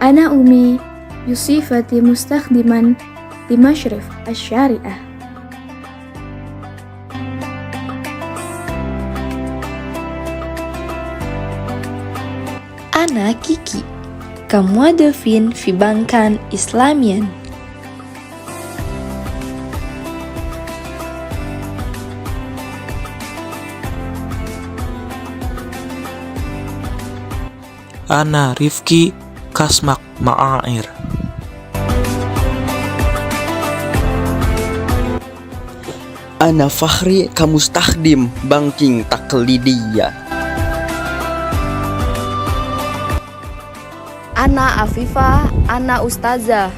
Ana Umi Yusifati Mustakhdiman di Masyrif Asy-Syariah. Ana Kiki Kamuadafin fi Bankan Islamian. Ana Rifki Kasmak Ma'air. Ana Fakhri Kamustakhdim Banking Taklidiyah. Ana Afifah, Ana Ustazah.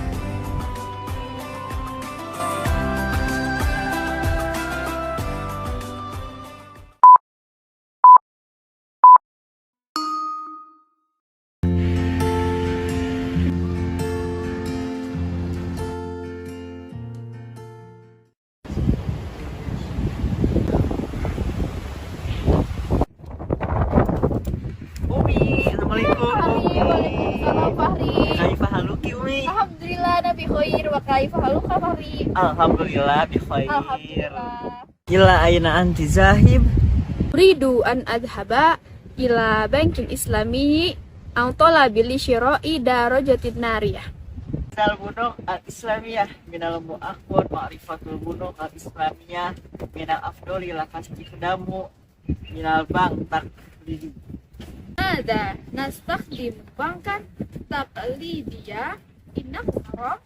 Umi, assalamualaikum. Waalaikumsalam Fahri. Kaifa haluki Umi? Alhamdulillah Nabi khair wa kaifa haluka Fahri. Alhamdulillah bi khair. Alhamdulillah. Ila aina anti zahib? Uridu an adhaba ila bankin islami au talabi li syira'i darajatin nariyah. Minal bunuk al-islamiyah minal mu'akhbun ma'rifatul bunuk al-islamiyah minal afdoli lakas ikhdamu minal bank taklidi. Ada nastakhdim bankan taqlidiyah innahu haram.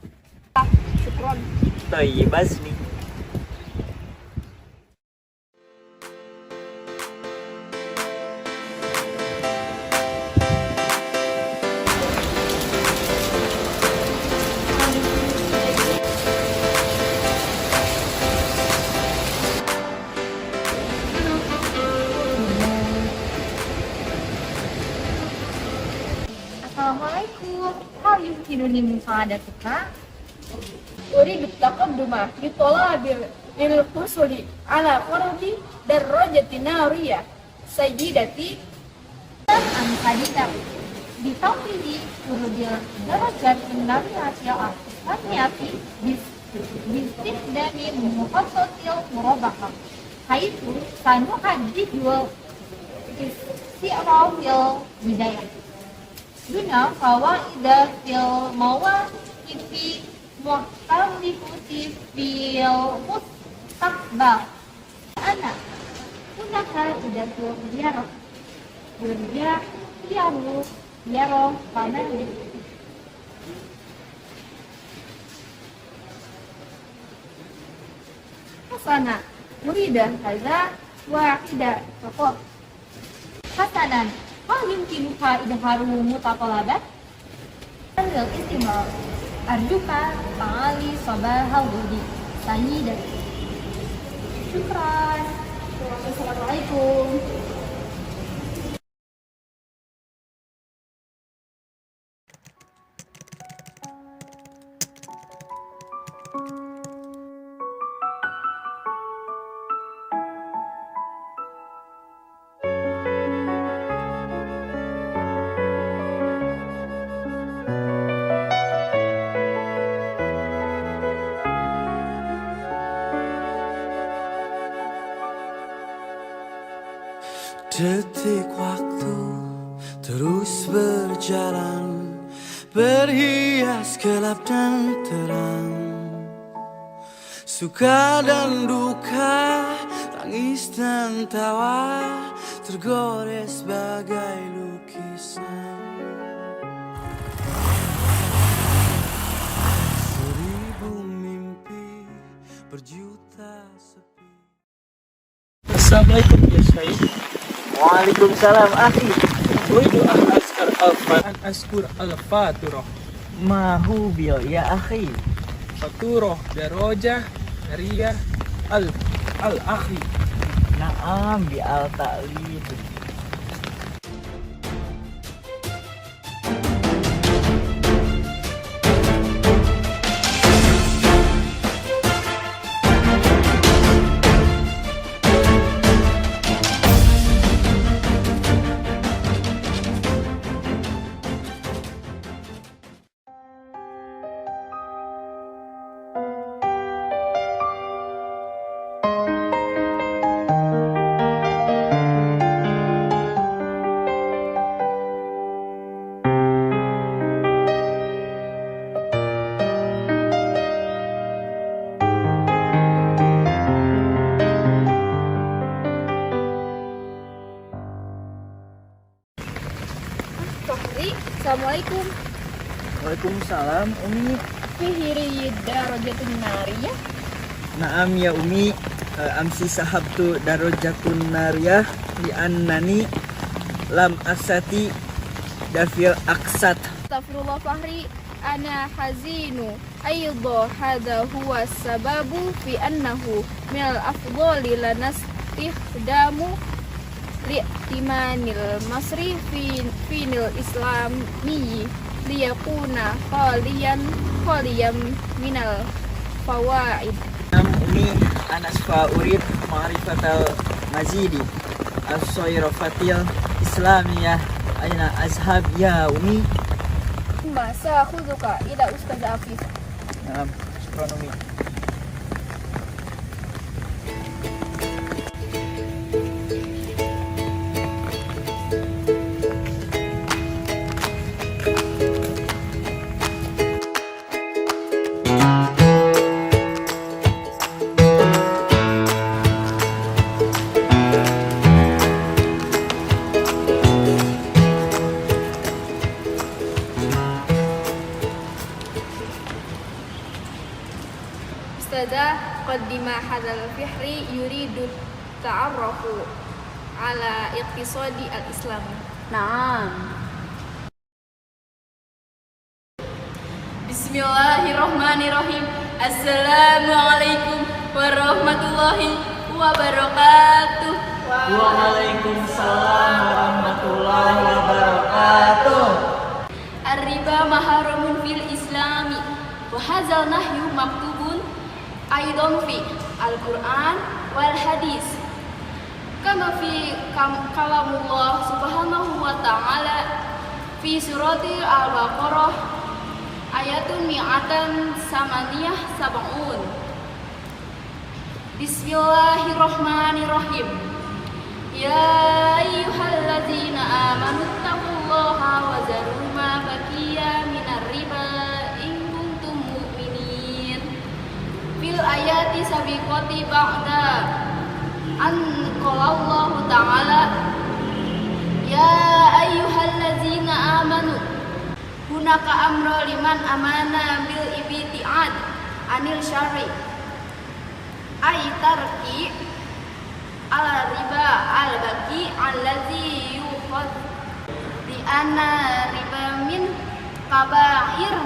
Syukron. Thayyibaz nih. Assalamualaikum. Hal yumkinuni musa'adatuka? Uridu taqadduma li talabil lil husuli ala fardi darajatin nariyah sayyidati Amsadika bitawfidi urudil darajat nariyati al-aslamiyati bistikdami muhassatil murabakah haitu sanuhadidul isti'rawil bidayah Duna fawaida fil mawaqifi muhtalifuti fil mustaqbal Ana Kunaka idatu diaroh Dunia diaroh Diaroh Panadi Hasana Muridah Haza Wahidah Pokok Hasanan hal yumkinuka idharu mutatalabat? Tanggal istimar Arjuka Ta'ali Sabahal Budi Sayyidah. Syukran. Assalamualaikum. Detik waktu terus berjalan, berhias gelap dan terang, suka dan duka, tangis dan tawa, tergores bagai lukisan. Seribu mimpi, berjuta sepi. Assalamualaikum ya Syekh. Waalaikumsalam akhi. Uridu an askur al-faturah. Mahu bil ya akhi. Faturah darajah nariyah al-akhi. Naam bi al-ta'lid. Assalamualaikum. Waalaikumsalam Umi. Fihi darajatun nariyah. Naam ya Umi, amsi sahabtu darajatun nariyah li annani lam asati dafil aksat. Astagfirullah Fahri, ana hazinu aidha hadha huwa sababu fi annahu minal afdali lanastikhdamu li'timanil masri finil islami liyakuna khaliyan minal fawaid. Naam Umi, anas fa'urid ma'rifatal mazidi as-soyrofatil islamiyah aina azhab ya Umi. Masa khuduka ila Ustaz Afif. Naam, syukran Umi. Ustazah qaddima hadzal fihri yuridu ta'arrufu ala iqtisadi al-islam. Naam. Bismillahirrahmanirrahim. Assalamualaikum warahmatullahi wabarakatuh. Waalaikumsalam warahmatullahi wabarakatuh. Ar-riba maharamun fil islami wa hadzal nahyu maktubun aidan fi al-Qur'an wal hadis. Kama fi kalamullah subhanahu wa ta'ala fi surati al-Baqarah ayatun mi'atan samaniyah sab'un. Bismillahirrahmanirrahim. Ya ayyuhalladzina amanu taqullaha wa zaru ma baqiya minar riba in kuntum mu'minin. Fil ayati sabiqati ba'da an qalallahu ta'ala ya ayyuhalladzina amanu hunaka amra liman amana bil ibti'ad anil syar'i ay tarki ala riba al baqi allazi yukhad di anna riba min kaba'ir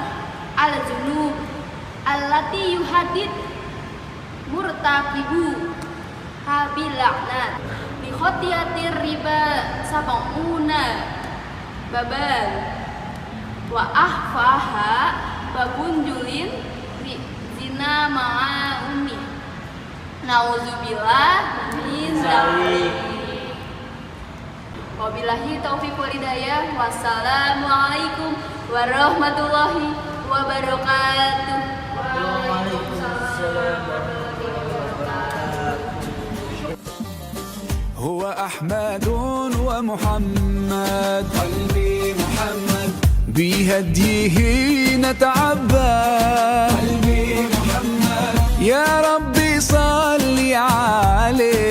al dzunub allati yuhadid murtaqibu habil la'nat bi khotiyatir riba sab'una babal wa ahfaha babun julin bi zina ma'a ummi. Nauzubillah min dzalik. Wabillahi taufiq wal hidayah. Wassalamualaikum warahmatullahi wabarakatuh. Waalaikumsalam. هو أحمد ومحمد قلبي محمد بهديه نتعبد قلبي محمد يا ربي صل عليه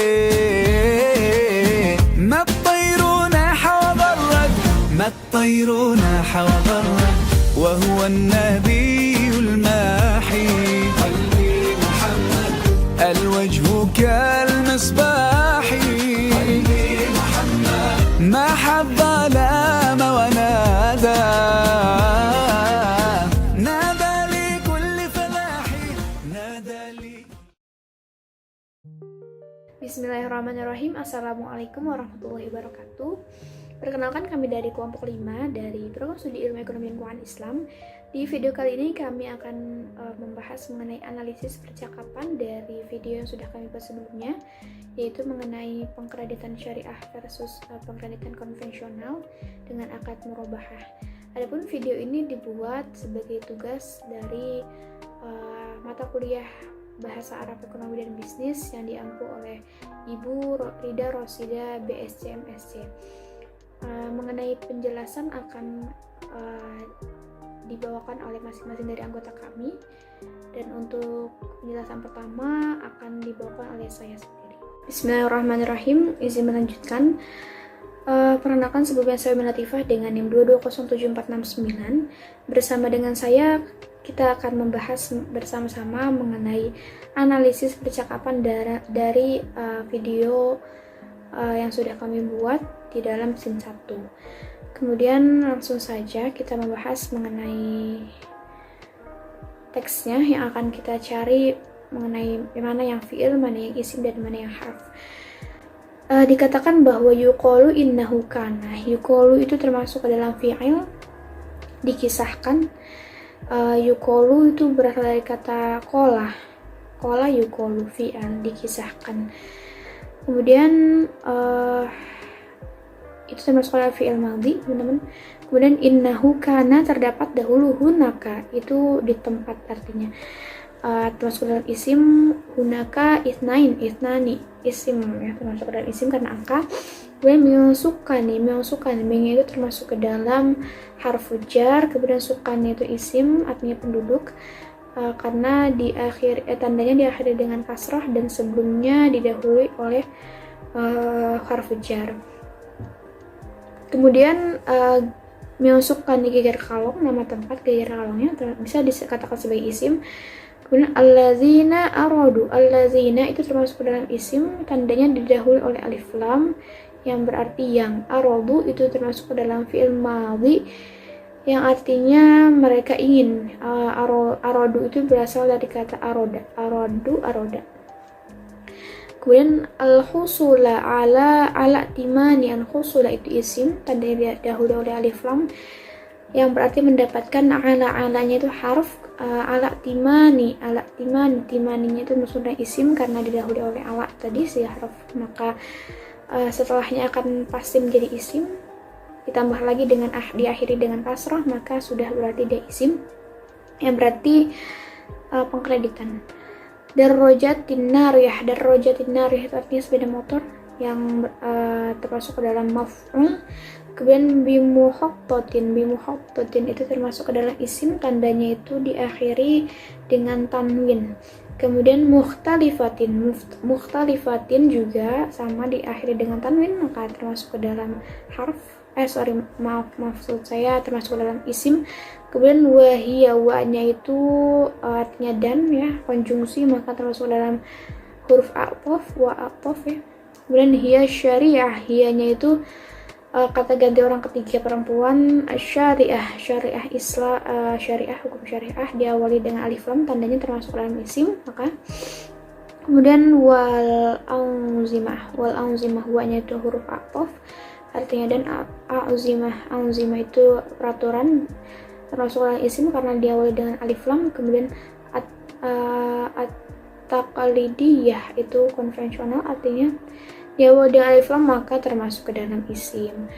ما الطير نحى وبرد ما الطير نحى وبرد وهو النبي الماحي قلبي محمد الوجه كالمصباح ما حب ظلام ونادى نادى لكل فلاح نادى لي. Bismillahirrahmanirrahim. Assalamualaikum warahmatullahi wabarakatuh. Perkenalkan, kami dari kelompok 5 dari Program Studi Ilmu Ekonomi dan Keuangan Islam. Di video kali ini kami akan membahas mengenai analisis percakapan dari video yang sudah kami buat sebelumnya, yaitu mengenai pengkreditan syariah versus pengkreditan konvensional dengan akad murabahah. Adapun video ini dibuat sebagai tugas dari mata kuliah Bahasa Arab Ekonomi dan Bisnis yang diampu oleh Ibu Rida Rosida BSc MSc. Mengenai penjelasan akan dibawakan oleh masing-masing dari anggota kami, dan untuk penjelasan pertama akan dibawakan oleh saya sendiri. Bismillahirrahmanirrahim. Izin melanjutkan. Perkenalkan, sebelumnya saya Latifah dengan NIM 2207469. Bersama dengan saya, kita akan membahas bersama-sama mengenai analisis percakapan dari video yang sudah kami buat di dalam scene 1. Kemudian langsung saja kita membahas mengenai teksnya yang akan kita cari mengenai mana yang fi'il, mana yang isim, dan mana yang harf. Dikatakan bahwa yuqalu innahu kana. Yuqalu itu termasuk ke dalam fi'il, dikisahkan. Yuqalu itu berasal dari kata kola. Kola yuqalu, fi'il, dikisahkan. Kemudian itu termasuk dalam fi'il madhi, teman-teman. Kemudian innahu kana terdapat dahulu, hunaka itu di tempat, artinya termasuk dalam isim. Hunaka itnani isim ya, termasuk dalam isim karena angka. Kemudian miusukani itu termasuk ke dalam harfu jar. Kemudian sukani itu isim, artinya penduduk, karena di akhir tandanya diakhiri dengan kasrah dan sebelumnya didahului oleh harfu jar. Kemudian miusukani geger kalong, nama tempat geger kalongnya bisa dikatakan sebagai isim. Kemudian allazina aradu, allazina itu termasuk ke dalam isim, tandanya didahului oleh alif lam yang berarti yang. Aradu itu termasuk ke dalam fi'il madhi yang artinya mereka ingin. Aradu itu berasal dari kata aroda, aroda. Kemudian al-husula ala timani, al-husula itu isim, tandanya didahului oleh alif lam yang berarti mendapatkan. Alanya itu harf. Ala timaninya itu maksudnya isim karena didahului oleh ala tadi si harf, maka setelahnya akan pasti menjadi isim, ditambah lagi dengan diakhiri dengan kasrah, maka sudah berarti dia isim yang berarti pengkreditan. Darrojatin nariyah itu artinya sepeda motor yang termasuk ke dalam maf'ul. Kemudian bimuhattatin itu termasuk ke dalam isim, tandanya itu diakhiri dengan tanwin. Kemudian mukhtalifatin juga sama diakhiri dengan tanwin, maka termasuk ke dalam harf. Maksud saya termasuk ke dalam isim. Kemudian wahiyya, wa-nya itu artinya dan ya, konjungsi, maka termasuk ke dalam huruf a'thaf, wa a'thaf ya. Kemudian hiya syariah, hiyanya itu kata ganti orang ketiga perempuan. Syariah Islam, syariah, hukum syariah diawali dengan alif lam, tandanya termasuk dalam isim, maka. Kemudian wal auzimah, wa-nya itu huruf a'thaf, artinya dan. Auzimah itu peraturan, termasuk dalam isim karena diawali dengan alif lam. Kemudian at-taqlidiyah itu konvensional, artinya diawali dengan alif lam, maka termasuk ke dalam isim.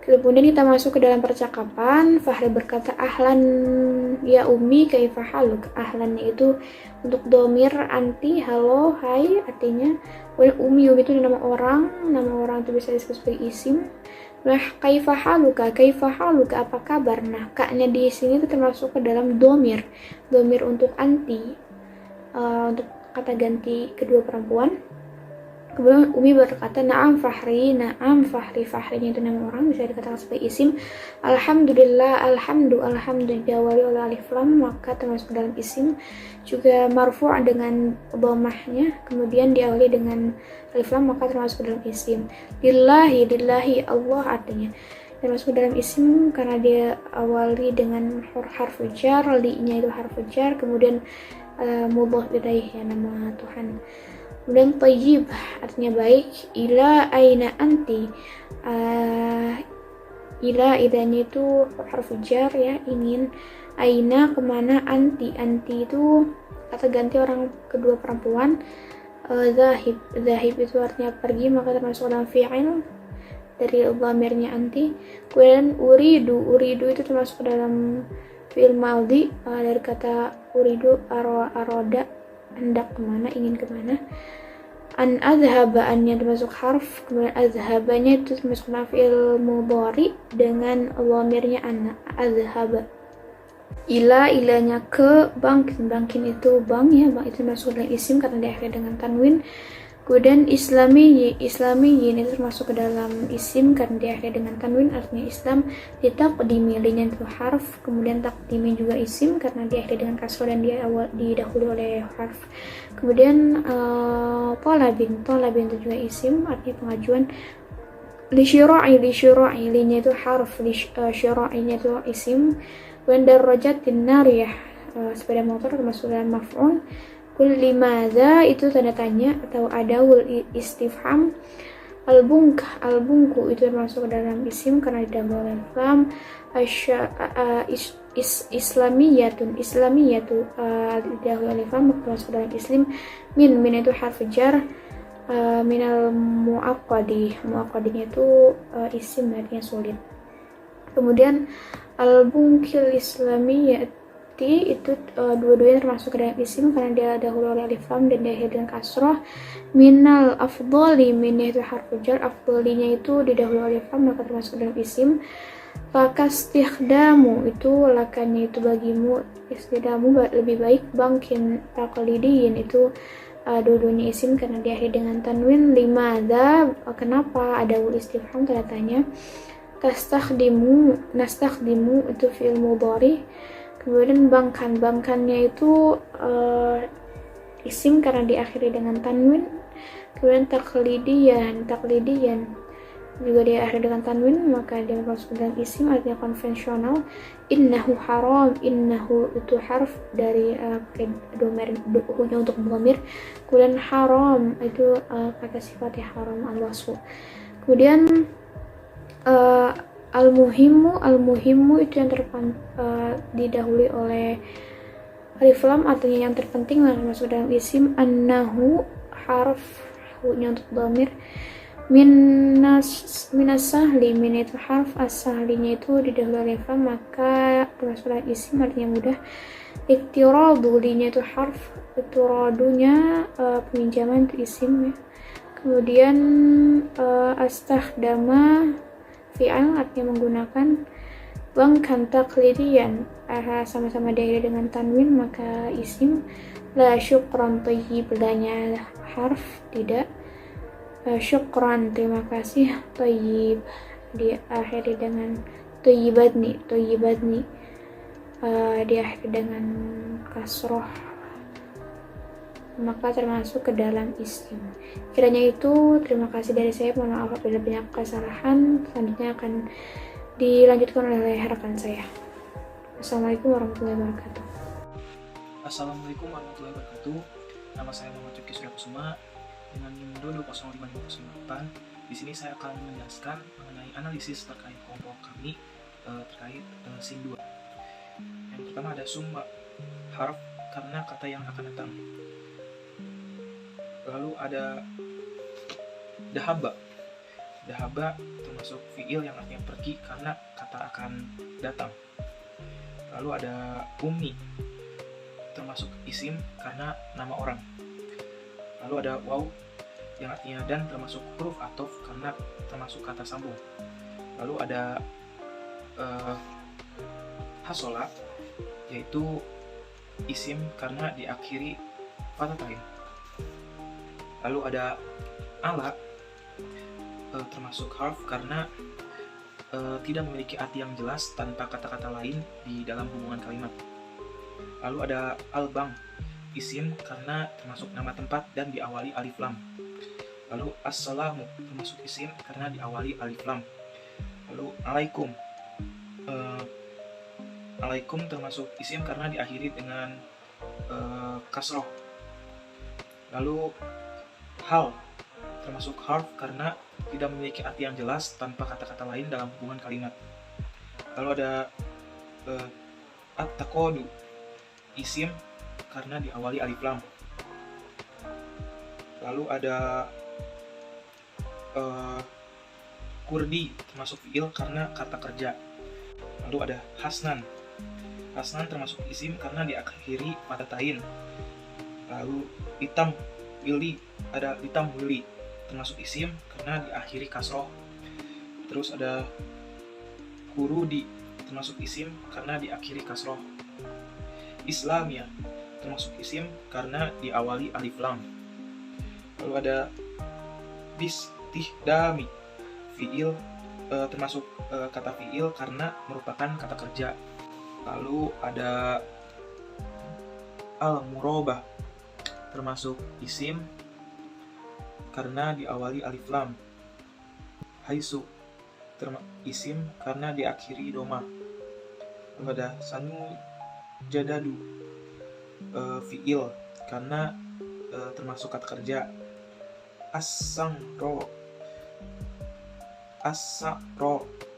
Kemudian kita masuk ke dalam percakapan. Fahri berkata, ahlan ya ummi kaifa haluk. Ahlannya itu untuk domir anti, halo, hai, artinya. Ummi itu nama orang itu bisa disebut sebagai isim. Nah, kaifa haluka, apa kabar? Nah, kaknya di sini itu termasuk ke dalam domir untuk anti, untuk kata ganti kedua perempuan. Kemudian Umi berkata, na'am Fahri, Fahrinya itu nama orang, bisa dikatakan sebagai isim. Alhamdulillah, alhamdu diawali oleh alif lam, maka termasuk dalam isim. Juga marfu' dengan dhammahnya, kemudian diawali dengan alif lam, maka termasuk dalam isim. Lillahi Allah, artinya termasuk dalam isim karena dia awali dengan harfu jar, li-nya itu harfu jar, kemudian mudhaf ilaih ya, nama Tuhan. Kemudian tayyib artinya baik. Ila aina anti, idanya itu harfu jar ya, ingin. Aina kemana, anti itu kata ganti orang kedua perempuan. Zahib itu artinya pergi, maka termasuk dalam fi'il dari dhamirnya anti. Kemudian uridu itu termasuk dalam fi'il madhi dari kata uridu, aroda, hendak kemana, ingin kemana. An azhaba, annya termasuk harf. Kemudian azhabanya itu termasuk fi'il mudhari dengan dhamirnya anna, azhaba. Ilanya ke bangkin itu bank ya, bank itu masuk dalam isim karena diakhiri dengan tanwin. Kemudian Islamiyin itu termasuk ke dalam isim karena diakhiri dengan tanwin, artinya Islam. Ditaqdimi, linya itu harf, kemudian taqdimi juga isim karena diakhiri dengan kasroh dan didahului oleh harf. Kemudian tolabin itu juga isim, artinya pengajuan. Lisyura'i, linya itu harf, syura'inya itu isim. Wandarrajatin nariyah, sepeda motor termasuk dalam maf'ul. Kul limadza itu tanda tanya atau adawul istifham. Al-bungku itu termasuk ke dalam isim karena didahului oleh lam. Islamiyatu didahului oleh lam termasuk dalam isim. Min itu harf jar. Minal muaqqadinya itu isim, artinya sulit. Kemudian al-bunkil islamiyat itu dua-duanya termasuk ke dalam isim karena dia dahulu oleh alif lam dan diakhiri dengan kasroh. Minal afdoli, minnya itu harfu jar, afdolinya itu didahului oleh lam maka termasuk dalam isim. Fakastikhdamu itu lakannya itu bagimu, istidamu lebih baik. Bangkin taqlidiyin itu dua-duanya isim karena diakhiri dengan tanwin. Limadza, kenapa, ada istifham tanda tanya. Nastakhdimu itu fi'il mudhari. Kemudian bangkannya itu isim karena diakhiri dengan tanwin. Kemudian taklidiyan juga diakhiri dengan tanwin maka dia masuk dalam isim, artinya konvensional. Innahu haram, innahu itu harf dari hunya untuk dhamir. Kemudian haram itu kata sifatnya haram, al-wasfu. Kemudian al-muhimmu itu yang didahului oleh alif lam, artinya yang terpenting masuk dalam isim. Annahu harf, hunya untuk dhamir. Minasahli, min itu harf, as-sahlinya itu didahului alif lam maka termasuk dalam isim, artinya mudah. Iktiradu, linya itu harf, iktiradunya peminjaman itu isim ya. Kemudian astakhdama fi'al, artinya menggunakan. Bangkan taqlidiyan sama-sama diakhiri dengan tanwin maka isim. La syukran thayyib, lanya harf, tidak. Syukran, terima kasih. Thayyib diakhiri dengan thayyibatni diakhiri dengan kasroh maka termasuk ke dalam isim. Kiranya itu, terima kasih dari saya, mohon maaf apabila banyak kesalahan. Selanjutnya akan dilanjutkan oleh rekan saya. Assalamualaikum warahmatullahi wabarakatuh. Assalamualaikum warahmatullahi wabarakatuh. Nama saya Muhammad Cuki Surya Kusuma dengan NIM 20558. Di sini saya akan menjelaskan mengenai analisis terkait kelompok kami terkait SIN 2. Yang pertama ada summa, harf karena kata yang akan datang. Lalu ada dahaba termasuk fi'il yang artinya pergi karena kata akan datang. Lalu ada ummi termasuk isim karena nama orang. Lalu ada waw yang artinya dan termasuk huruf athof karena termasuk kata sambung. Lalu ada hasola yaitu isim karena diakhiri fathatain. Lalu ada ala termasuk harf karena tidak memiliki arti yang jelas tanpa kata-kata lain di dalam hubungan kalimat. Lalu ada al-bang, isim karena termasuk nama tempat dan diawali alif lam. Lalu assalamu termasuk isim karena diawali alif lam. Lalu alaikum, alaikum termasuk isim karena diakhiri dengan kasroh. Lalu hal termasuk harf karena tidak memiliki arti yang jelas tanpa kata-kata lain dalam hubungan kalimat. Lalu ada at-taqadu, isim karena diawali alif lam. Lalu ada kurdi termasuk fi'il karena kata kerja. Lalu ada hasnan termasuk isim karena diakhiri fathatain. Lalu itam willi, ada itam willi termasuk isim karena diakhiri kasroh. Terus ada kurudi termasuk isim karena diakhiri kasroh. Islamiyah termasuk isim karena diawali alif lam. Lalu ada bistihdami, fiil termasuk kata fiil karena merupakan kata kerja. Lalu ada al-murabah, termasuk isim karena diawali alif lam. Haisu, isim karena diakhiri doma. Lalu ada sanu jadadu, fiil karena termasuk kata kerja. As-sangro,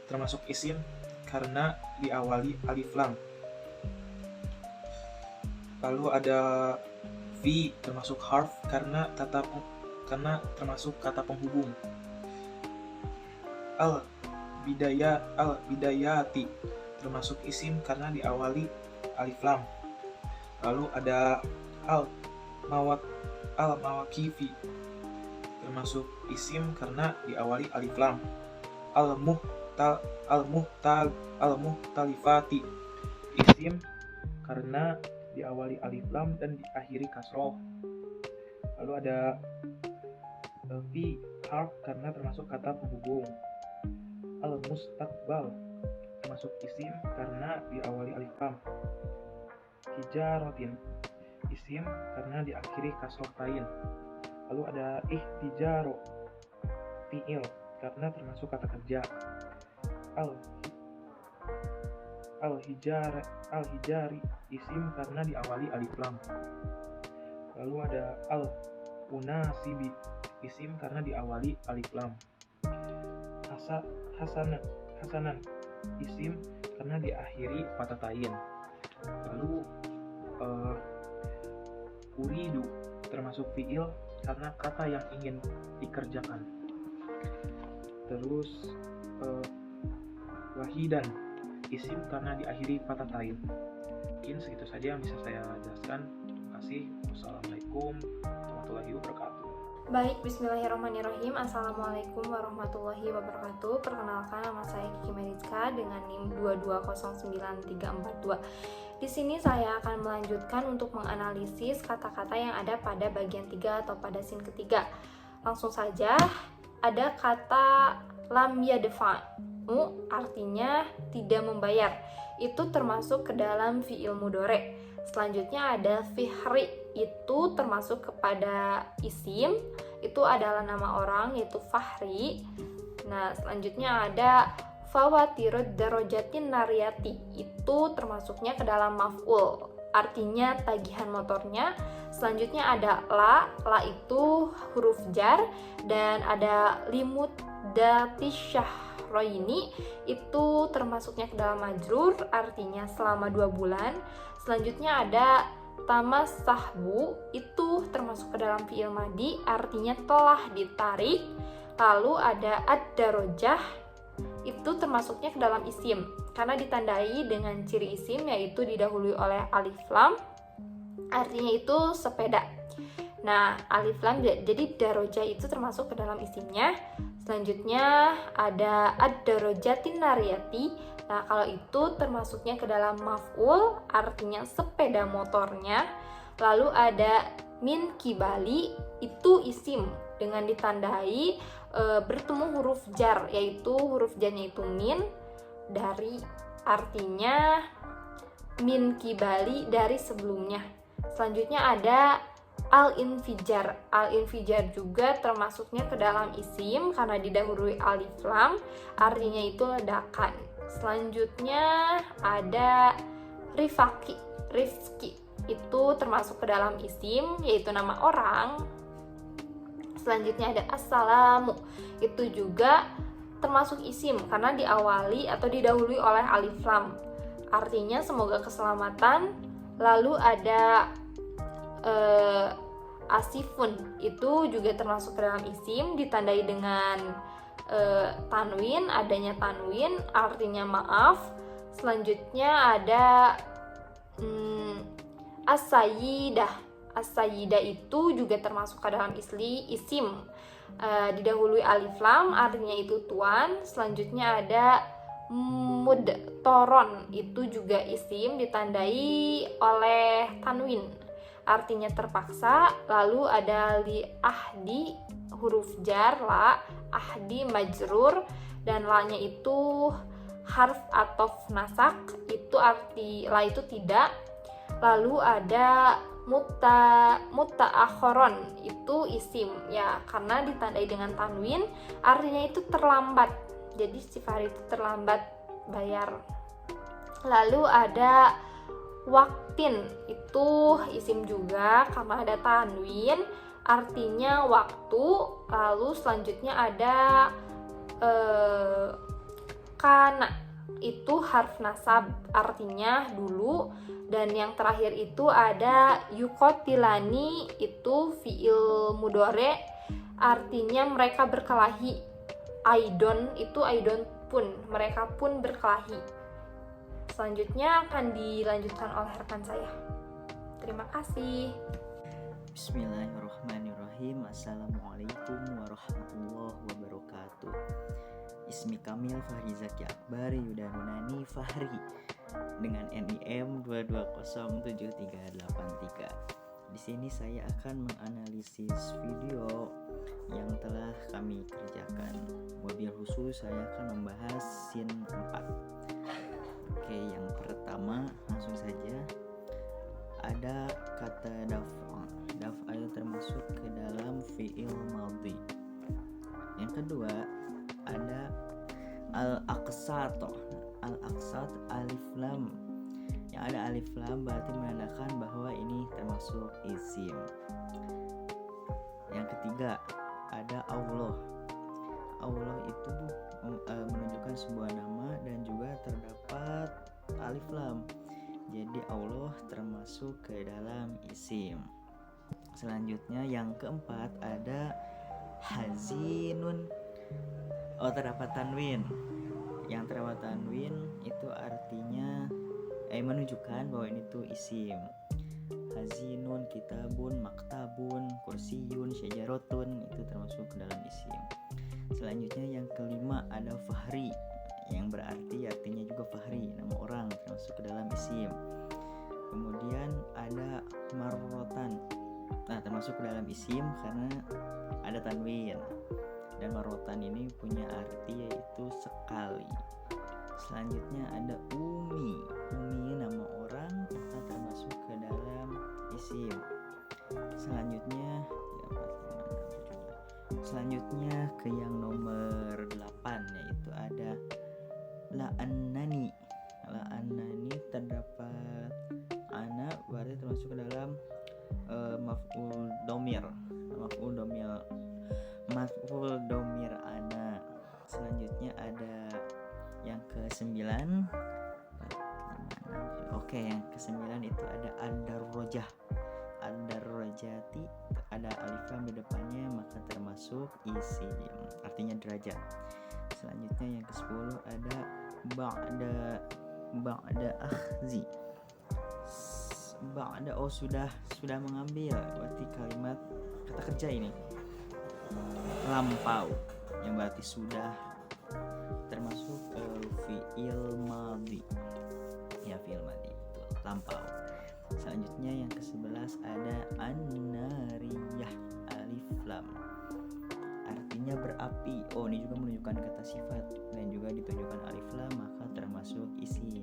termasuk isim karena diawali alif lam. Lalu ada fi, termasuk harf karena termasuk kata penghubung. Al-bidayati, termasuk isim karena diawali alif lam. Lalu ada al-mawakifi, termasuk isim karena diawali alif lam. Al-muhtalifati, isim karena diawali alif lam dan diakhiri kasroh. Lalu ada fi, harf karena termasuk kata penghubung. Al-mustaqbal, termasuk isim karena diawali alif lam. Hijaratin, isim karena diakhiri kasroh tain. Lalu ada ihtijaro, fiil karena termasuk kata kerja. Al-hijari, isim karena diawali alif lam. Lalu ada al-unasibi, isim karena diawali alif lam. Hasanan, isim karena diakhiri fatatain. Lalu uridu, termasuk fiil karena kata yang ingin dikerjakan. Terus wahidan, isim karena diakhiri fatatain. Mungkin segitu saja yang bisa saya jelaskan. Terima kasih. Wassalamualaikum warahmatullahi wabarakatuh. Baik, bismillahirrahmanirrahim. Assalamualaikum warahmatullahi wabarakatuh. Perkenalkan, nama saya Kiki Meriska dengan NIM 2209342. Di sini saya akan melanjutkan untuk menganalisis kata-kata yang ada pada bagian 3 atau pada sin ketiga. Langsung saja, ada kata lam yadfa'u, artinya tidak membayar. Itu termasuk ke dalam fi'il mudhari'. Selanjutnya ada fihri, itu termasuk kepada isim, itu adalah nama orang yaitu Fahri. Nah, selanjutnya ada fawatirud darojatin nariyati, itu termasuknya ke dalam maf'ul, artinya tagihan motornya. Selanjutnya ada la itu huruf jar, dan ada limud datisyahroini, itu termasuknya ke dalam majrur, artinya selama 2 bulan. Selanjutnya ada tamas sahbu, itu termasuk ke dalam fi'il madi, artinya telah ditarik. Lalu ada ad-darojah, itu termasuknya ke dalam isim karena ditandai dengan ciri isim yaitu didahului oleh alif lam, artinya itu sepeda. Nah, alif lam, jadi darojah itu termasuk ke dalam isimnya. Selanjutnya ada ad-darojatin nariyati. Nah, kalau itu termasuknya ke dalam maf'ul, artinya sepeda motornya. Lalu ada min kibali, itu isim dengan ditandai bertemu huruf jar, yaitu huruf jarnya itu min, dari, artinya min kibali, dari sebelumnya. Selanjutnya ada al-infijar. Al-infijar juga termasuknya ke dalam isim karena didahului alif lam, artinya itu ledakan. Selanjutnya ada rifaki, itu termasuk ke dalam isim yaitu nama orang. Selanjutnya ada assalamu, itu juga termasuk isim karena diawali atau didahului oleh alif lam, artinya semoga keselamatan. Lalu ada asifun, itu juga termasuk ke dalam isim ditandai dengan tanwin, adanya tanwin, artinya maaf. Selanjutnya ada as-sayyidah. As-sayyidah itu juga termasuk ke dalam isim, didahului alif lam, artinya itu tuan. Selanjutnya ada mudtoron, itu juga isim ditandai oleh tanwin, artinya terpaksa. Lalu ada li ahdi, huruf jar la, ahdi majrur, dan la-nya itu harf atof nasak, itu arti la itu tidak. Lalu ada muta'akhiron, itu isim ya, karena ditandai dengan tanwin, artinya itu terlambat. Jadi si Fahri itu terlambat bayar. Lalu ada waktin, itu isim juga karena ada tanwin, artinya waktu. Lalu selanjutnya ada kana, itu harf nasab, artinya dulu. Dan yang terakhir itu ada yukotilani, itu fiil mudore, artinya mereka berkelahi. Aidon, itu aidon pun, mereka pun berkelahi. Selanjutnya akan dilanjutkan oleh rekan saya. Terima kasih. Bismillahirrahmanirrahim. Assalamualaikum warahmatullahi wabarakatuh. Ismi Kamil Fahri Zaki Akbar Yudanunani Fahri dengan NIM 2207383. Di sini saya akan menganalisis video yang telah kami kerjakan. Mobil khusus saya akan membahas scene 4. Oke, yang pertama langsung saja. Ada kata daf'a. Daf'a itu termasuk ke dalam fi'il madhi. Yang kedua ada al-aqsat. Al-aqsat alif lam. Yang ada alif lam berarti menandakan bahwa ini termasuk isim. Yang ketiga ada Allah. Allah itu menunjukkan sebuah nama dan juga terdapat alif lam. Jadi Allah termasuk ke dalam isim. Selanjutnya yang keempat ada hazinun. Terdapat tanwin. Yang terdapat tanwin itu artinya menunjukkan bahwa ini tuh isim. Hazinun, kitabun, maktabun, kursiyun, syajarotun, itu termasuk ke dalam isim. Selanjutnya yang kelima ada Fahri, yang berarti artinya juga Fahri, nama orang, termasuk ke dalam isim. Kemudian ada marrotan, termasuk ke dalam isim karena ada tanwin. Dan marrotan ini punya arti yaitu sekali. Selanjutnya ada umi. Umi nama orang, maka termasuk ke dalam isim. Selanjutnya ke yang nomor 8, yaitu ada la'annani. La'annani terdapat ana, berarti termasuk ke dalam maf'ul domir. Maf'ul domir ana. Selanjutnya ada yang ke-9. Oke, yang ke-9 itu ada ad-darrojah. Ad-darrojati, ada alif lam di depannya, maka termasuk isim, artinya derajat. Selanjutnya yang ke-10 ada ba'da akhzi. Ba'da sudah mengambil, berarti kalimat kata kerja ini lampau, yang berarti sudah, termasuk fi'il madhi. Ya, fi'il madhi itu lampau. Selanjutnya yang ke-11 ada an-nariyah, alif lam, artinya berapi. Ini juga menunjukkan kata sifat dan juga ditunjukkan alif lam, maka termasuk isim.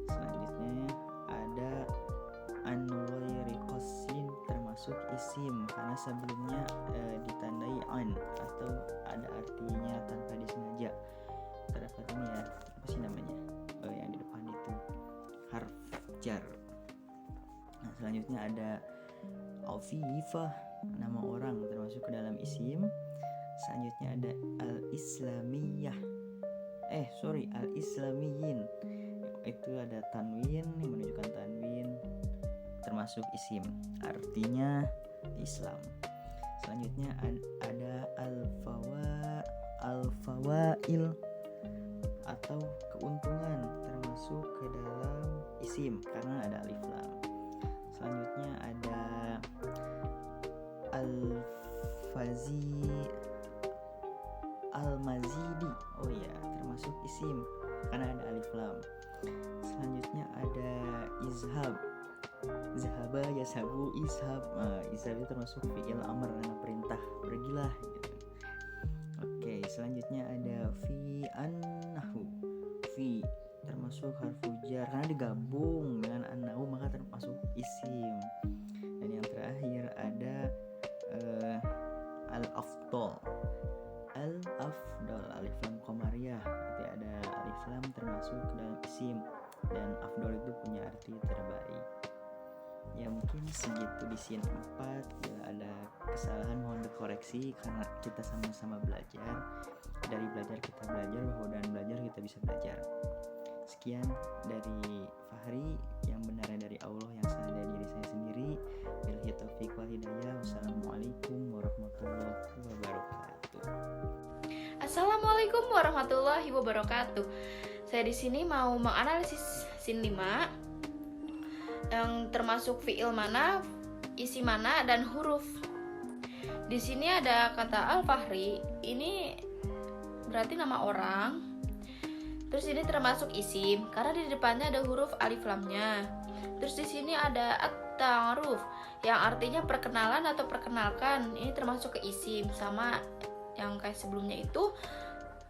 Selanjutnya ada an-ghairi qasin, termasuk isim karena sebelumnya ditandai an atau ada artinya tanpa disengaja. Terdapat ini ya, apa sih namanya? Yang di depan itu harf jar. Nah, selanjutnya ada Afifah, nama orang, termasuk ke dalam isim. Selanjutnya ada al-islamiyah. Al-islamiyin. Itu ada tanwin yang menunjukkan tanwin, termasuk isim, artinya Islam. Selanjutnya ada al-fawail atau keuntungan, termasuk ke dalam isim karena ada alif lam. Selanjutnya ada al-mazidi. Termasuk isim karena ada alif lam. Selanjutnya ada izhab zahaba yazhabu ishab. Ishab itu termasuk fi'il amr, karena perintah, pergilah gitu. Oke, selanjutnya ada fi annahu. Fi termasuk harfu jar karena digabung dengan annahu maka termasuk isim. Dan yang terakhir ada al-afdal. Al-afdal, alif lam qamariyah, berarti ada alif lam termasuk ke dalam isim, dan afdal itu punya arti terbaik. Ya mungkin segitu di scene 4. Bila ada kesalahan mohon dikoreksi, karena kita sama-sama belajar. Dari belajar kita belajar, bahwa dan belajar kita bisa belajar. Sekian dari Fahri, yang benarnya dari Allah, yang salah dari diri saya sendiri. Billahi taufiq wal hidayah. Wassalamualaikum warahmatullahi wabarakatuh. Assalamualaikum warahmatullahi wabarakatuh. Saya di sini mau menganalisis scene 5 yang termasuk fiil mana, isi mana, dan huruf. Di sini ada kata Al-Fahri, ini berarti nama orang. Terus ini termasuk isim karena di depannya ada huruf alif lamnya. Terus di sini ada at-ta'aruf yang artinya perkenalan atau perkenalkan. Ini termasuk ke isim, sama yang kayak sebelumnya itu.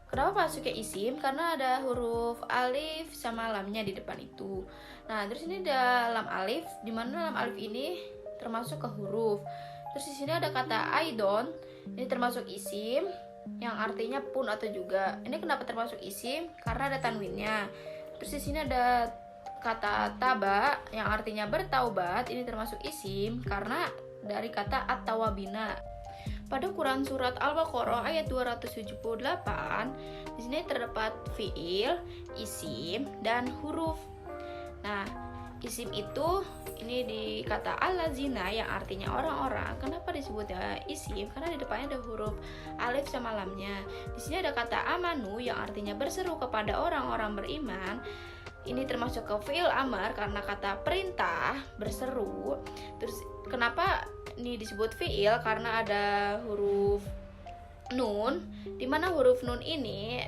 Kenapa masuk ke isim? Karena ada huruf alif sama lamnya di depan itu. Nah, terus ini ada lam alif, di mana lam alif ini termasuk ke huruf. Terus di sini ada kata aidon, ini termasuk isim yang artinya pun atau juga. Ini kenapa termasuk isim? Karena ada tanwinnya. Terus di sini ada kata taba yang artinya bertaubat, ini termasuk isim karena dari kata at-tawabina. Pada Quran surat Al-Baqarah ayat 278, di sini terdapat fiil, isim, dan huruf. Nah, isim itu ini di kata allazina yang artinya orang-orang. Kenapa disebutnya isim? Karena di depannya ada huruf alif sama lamnya. Di sini ada kata amanu yang artinya berseru kepada orang-orang beriman. Ini termasuk ke fiil amar karena kata perintah, berseru. Terus kenapa ini disebut fiil? Karena ada huruf nun, di mana huruf nun ini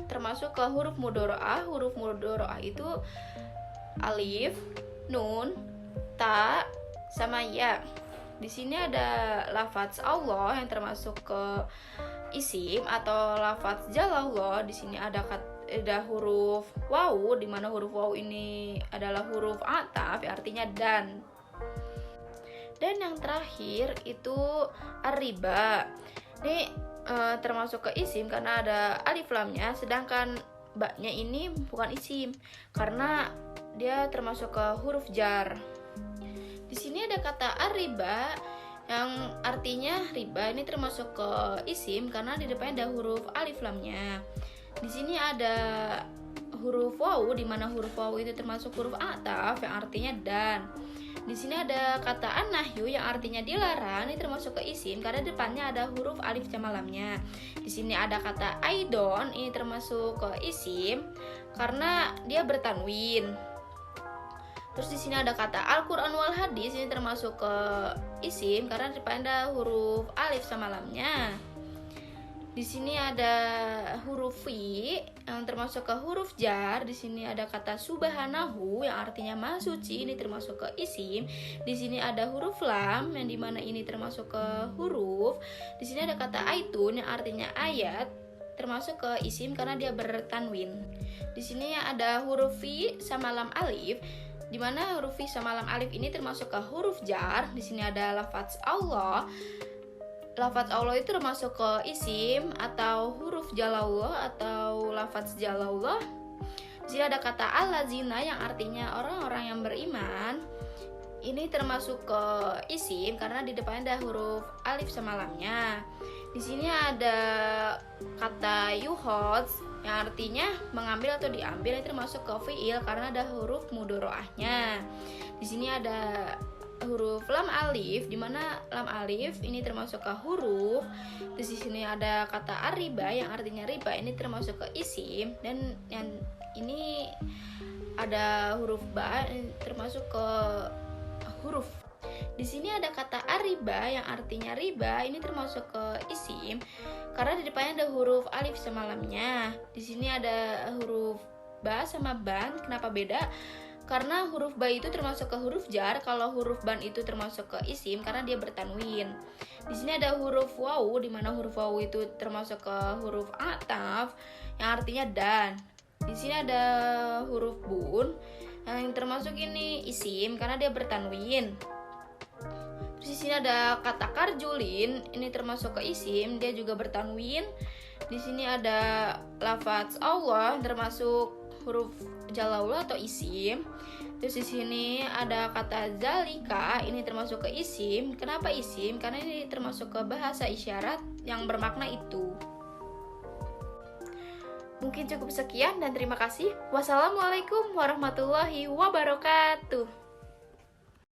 termasuk ke huruf mudharaah. Huruf mudharaah itu alif, nun, ta, sama ya. Di sini ada lafaz Allah yang termasuk ke isim atau lafaz jalallah. Di sini ada huruf waw, di mana huruf waw ini adalah huruf ataf, artinya dan. Dan yang terakhir itu ar-riba. Ini termasuk ke isim karena ada alif lamnya, sedangkan baknya ini bukan isim karena dia termasuk ke huruf jar. Di sini ada kata ar-riba yang artinya riba, ini termasuk ke isim karena di depannya ada huruf alif lamnya. Di sini ada huruf waw, di mana huruf waw itu termasuk huruf ataf yang artinya dan. Di sini ada kata an-nahyu yang artinya dilarang, ini termasuk ke isim karena depannya ada huruf alif sama lamnya. Di sini ada kata aidon, ini termasuk ke isim karena dia bertanwin. Terus di sini ada kata Al-Qur'an wal hadis, ini termasuk ke isim karena depannya ada huruf alif sama lamnya. Di sini ada huruf fi yang termasuk ke huruf jar. Di sini ada kata subhanahu yang artinya maha suci, ini termasuk ke isim. Di sini ada huruf lam yang dimana ini termasuk ke huruf. Di sini ada kata aitun yang artinya ayat, termasuk ke isim karena dia bertanwin. Di sini ada huruf fi sama lam alif, di mana huruf fi sama lam alif ini termasuk ke huruf jar. Di sini ada lafaz Allah. Lafaz Allah itu termasuk ke isim atau huruf jalallah atau lafaz jalallah. Di sini ada kata allazina yang artinya orang-orang yang beriman. Ini termasuk ke isim karena di depannya ada huruf alif sama lamnya. Di sini ada kata yuhodz yang artinya mengambil atau diambil, ini termasuk ke fiil karena ada huruf mudharaahnya. Di sini ada huruf lam alif, di mana lam alif ini termasuk ke huruf. Terus di sini ada kata ar-riba yang artinya riba, ini termasuk ke isim, dan yang ini ada huruf ba, ini termasuk ke huruf. Di sini ada kata ar-riba yang artinya riba, ini termasuk ke isim karena di depannya ada huruf alif sama lamnya. Di sini ada huruf ba sama ban. Kenapa beda? Karena huruf ba itu termasuk ke huruf jar, kalau huruf ban itu termasuk ke isim karena dia bertanwin. Di sini ada huruf waw, di mana huruf waw itu termasuk ke huruf ataf yang artinya dan. Di sini ada huruf bun yang termasuk ini isim karena dia bertanwin. Terus di sini ada kata karjulin, ini termasuk ke isim, dia juga bertanwin. Di sini ada lafaz Allah termasuk huruf jalaula atau isim. Terus di sini ada kata zalika, ini termasuk ke isim. Kenapa isim? Karena ini termasuk ke bahasa isyarat yang bermakna itu. Mungkin cukup sekian dan terima kasih. Wassalamualaikum warahmatullahi wabarakatuh.